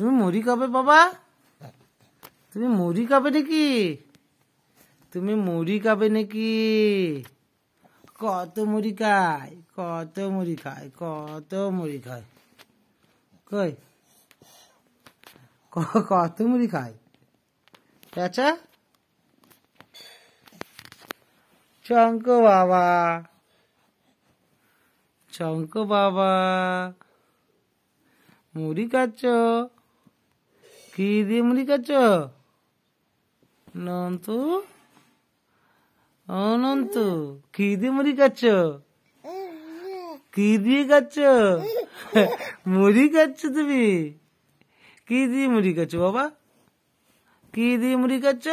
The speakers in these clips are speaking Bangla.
তুমি মুড়ি খাবে বাবা? তুমি মুড়ি খাবে নাকি? তুমি মুড়ি খাবে নাকি? কত মুড়ি খায়, কত মুড়ি খায়, কত মুড়ি খায়। কই কত মুড়ি খায়? আচ্ছা চঙ্ক বাবা, চঙ্ক বাবা মুড়ি খাচ্ছ? কি দিয়ে মুড়ি খাচ্ছ? নন্তু, ও নন্তু, কি দিয়ে মুড়ি খাচ্ছ? কি দিয়ে খাচ্ছ? মুড়ি খাচ্ছ তুমি? কি দিয়ে মুড়ি খাচ্ছ বাবা? কি দিয়ে মুড়ি খাচ্ছ?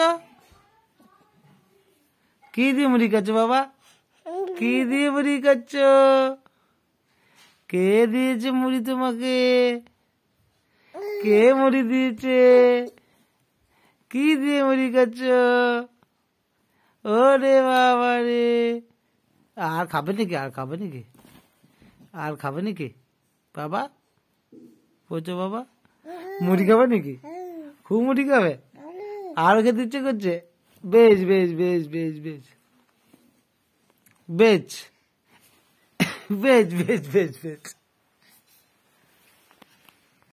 কি দিয়ে মুড়ি খাচ্ছ বাবা? কি দিয়ে মুড়ি খাচ্ছ? কে দিয়েছে মুড়ি তোমাকে? কে মুড়ি দিয়েছে? কি দিয়ে মুড়ি খাচ্ছ? ওরে বাবা রে, আর খাবে নাকি? আর খাবে নাকি? আর খাবে নাকি বাবা? বলছো বাবা মুড়ি খাবে নাকি? খুব মুড়ি খাবে? আর খেতে ইচ্ছে করছে? বেশ বেশ বেশ বেশ বেশ বেশ বেশ বেশ বেশ বেশ বেশ